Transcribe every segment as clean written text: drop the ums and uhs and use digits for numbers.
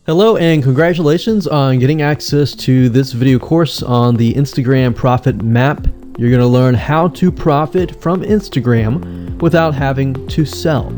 Hello and congratulations on getting access to this video course on the Instagram Profit Map. You're going to learn how to profit from Instagram without having to sell.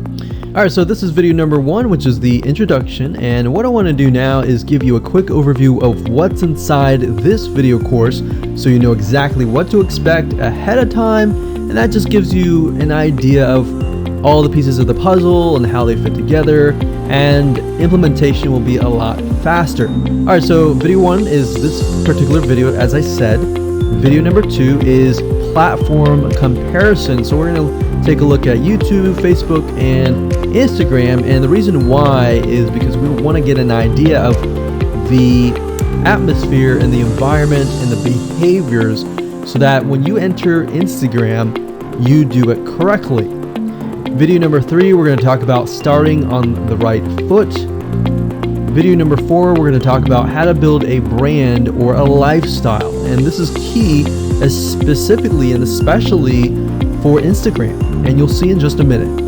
Alright, so this is video number 1, which is the introduction, and what I want to do now is give you a quick overview of what's inside this video course so you know exactly what to expect ahead of time, and that just gives you an idea of all the pieces of the puzzle and how they fit together, and implementation will be a lot faster. Alright, so video 1 is this particular video, as I said. Video number 2 is platform comparison. So we're going to take a look at YouTube, Facebook, and Instagram, and the reason why is because we want to get an idea of the atmosphere and the environment and the behaviors so that when you enter Instagram, you do it correctly. Video number 3, we're going to talk about starting on the right foot. Video number 4, we're going to talk about how to build a brand or a lifestyle. And this is key, specifically and especially for Instagram. And you'll see in just a minute.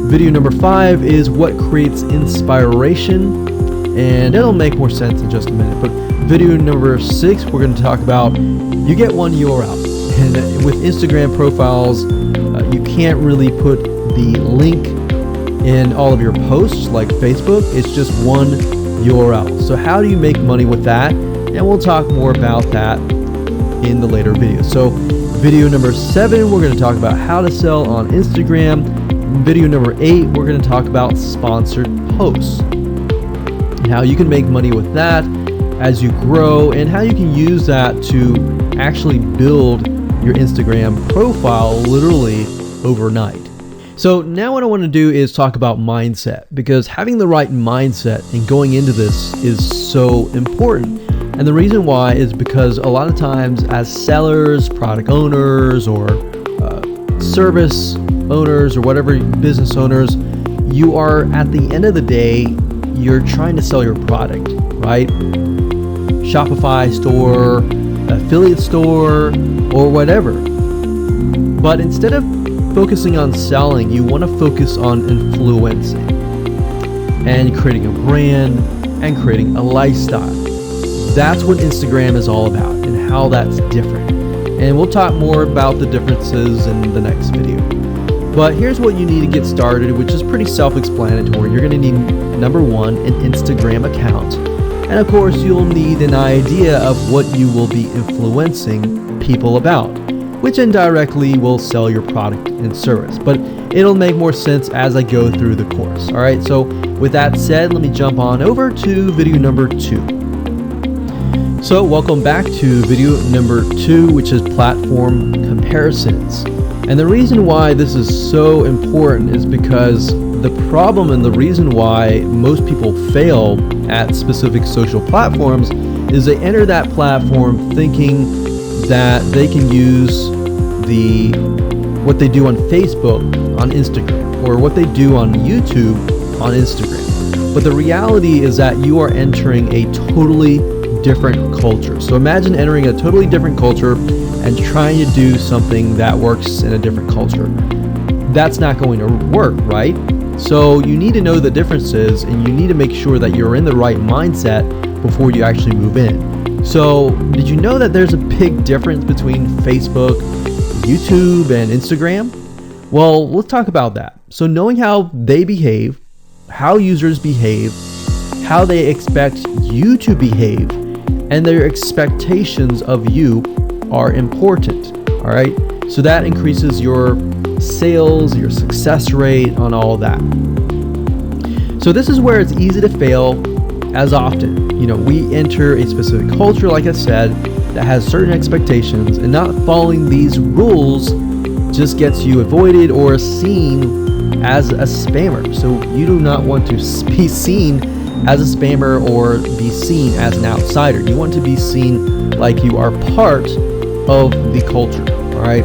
Video number 5 is what creates inspiration. And it'll make more sense in just a minute. But video number 6, we're going to talk about you get one URL. And with Instagram profiles, you can't really put the link in all of your posts like Facebook. It's just one URL. So how do you make money with that? And we'll talk more about that in the later video. So video number 7, we're going to talk about how to sell on Instagram. Video number 8, we're going to talk about sponsored posts and how you can make money with that as you grow, and how you can use that to actually build your Instagram profile literally overnight. So now what I want to do is talk about mindset, because having the right mindset and going into this is so important. And the reason why is because a lot of times as sellers, product owners, or service owners, or whatever business owners, you are, at the end of the day, you're trying to sell your product, right? Shopify store, affiliate store, or whatever. But instead of focusing on selling, you want to focus on influencing and creating a brand and creating a lifestyle. That's what Instagram is all about and how that's different. And we'll talk more about the differences in the next video. But here's what you need to get started, which is pretty self-explanatory. You're going to need, number 1, an Instagram account. And of course, you'll need an idea of what you will be influencing people about, which indirectly will sell your product and service. But it'll make more sense as I go through the course. All right, so with that said, let me jump on over to video number 2. So welcome back to video number 2, which is platform comparisons. And the reason why this is so important is because the problem and the reason why most people fail at specific social platforms is they enter that platform thinking that they can use what they do on Facebook on Instagram, or what they do on YouTube on Instagram. But the reality is that you are entering a totally different culture. So imagine entering a totally different culture and trying to do something that works in a different culture. That's not going to work, right? So you need to know the differences, and you need to make sure that you're in the right mindset before you actually move in. So did you know that there's a big difference between Facebook, YouTube, and Instagram? Well, let's talk about that. So knowing how they behave, how users behave, how they expect you to behave, and their expectations of you are important. All right, so that increases your sales, your success rate on all that. So this is where it's easy to fail as often. You know, we enter a specific culture, like I said, that has certain expectations, and not following these rules just gets you avoided or seen as a spammer. So you do not want to be seen as a spammer or be seen as an outsider. You want to be seen like you are part of the culture. All right,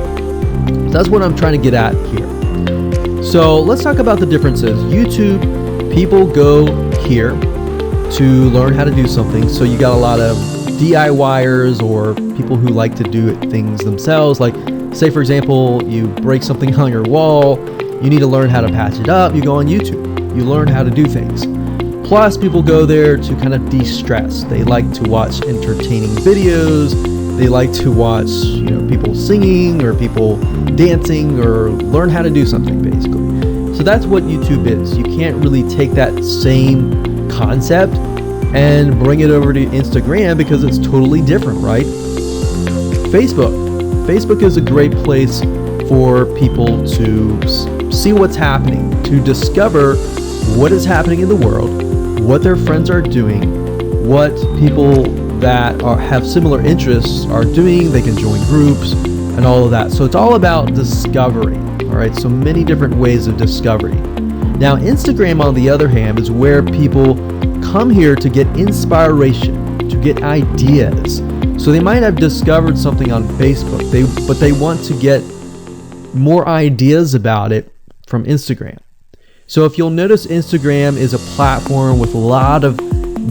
so that's what I'm trying to get at here. So let's talk about the differences. YouTube, people go here to learn how to do something. So you got a lot of DIYers, or people who like to do things themselves. Like, say for example, you break something on your wall, you need to learn how to patch it up, you go on YouTube, you learn how to do things. Plus, people go there to kind of de-stress. They like to watch entertaining videos. They like to watch, people singing or people dancing or learn how to do something, basically. So that's what YouTube is. You can't really take that same concept and bring it over to Instagram because it's totally different, right? Facebook is a great place for people to see what's happening, to discover what is happening in the world, what their friends are doing, what people that have similar interests are doing. They can join groups and all of that. So it's all about discovery. All right, so many different ways of discovery. Now, Instagram, on the other hand, is where people come here to get inspiration, to get ideas. So they might have discovered something on Facebook, but they want to get more ideas about it from Instagram. So if you'll notice, Instagram is a platform with a lot of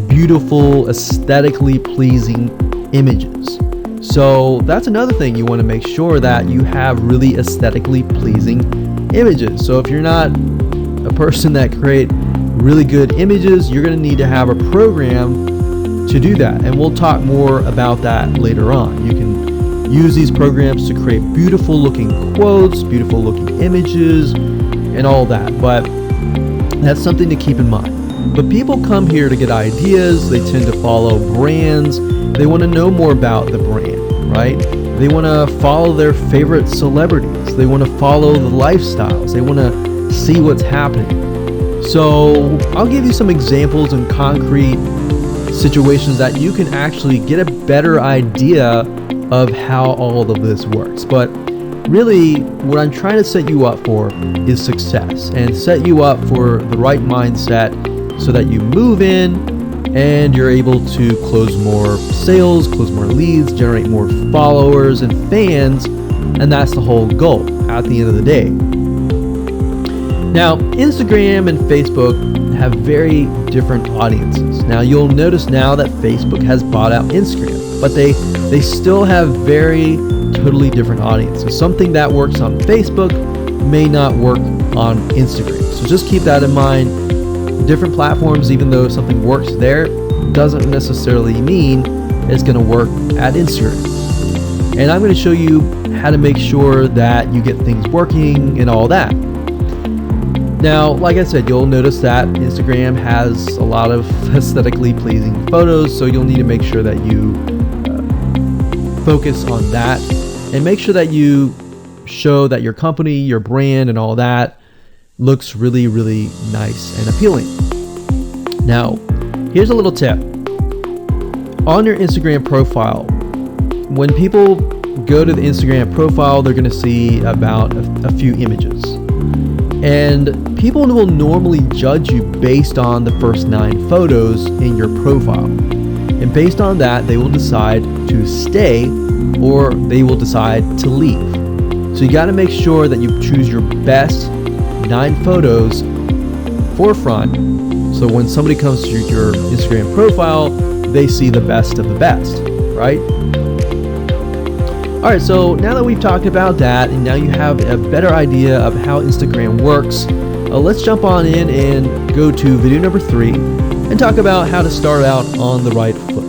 beautiful, aesthetically pleasing images. So that's another thing. You want to make sure that you have really aesthetically pleasing images. So if you're not a person that create really good images, you're going to need to have a program to do that. And we'll talk more about that later on. You can use these programs to create beautiful looking quotes, beautiful looking images, and all that. But that's something to keep in mind. But people come here to get ideas. They tend to follow brands. They want to know more about the brand, right? They want to follow their favorite celebrities. They want to follow the lifestyles. They want to see what's happening. So I'll give you some examples and concrete situations that you can actually get a better idea of how all of this works. But really, what I'm trying to set you up for is success, and set you up for the right mindset so that you move in and you're able to close more sales, close more leads, generate more followers and fans, and that's the whole goal at the end of the day. Now, Instagram and Facebook have very different audiences. Now, you'll notice now that Facebook has bought out Instagram, but they still have very totally different audiences. Something that works on Facebook may not work on Instagram. So just keep that in mind. Different platforms, even though something works there, doesn't necessarily mean it's going to work at Instagram. And I'm going to show you how to make sure that you get things working and all that. Now, like I said, you'll notice that Instagram has a lot of aesthetically pleasing photos, so you'll need to make sure that you focus on that and make sure that you show that your company, your brand, and all that looks really, really nice and appealing. Now, here's a little tip. On your Instagram profile, when people go to the Instagram profile, they're going to see about a few images. And people will normally judge you based on the first 9 photos in your profile. And based on that, they will decide to stay or they will decide to leave. So you got to make sure that you choose your best 9 photos forefront, so when somebody comes to your Instagram profile, they see the best of the best, right? All right, so now that we've talked about that, and now you have a better idea of how Instagram works, let's jump on in and go to video number 3 and talk about how to start out on the right foot.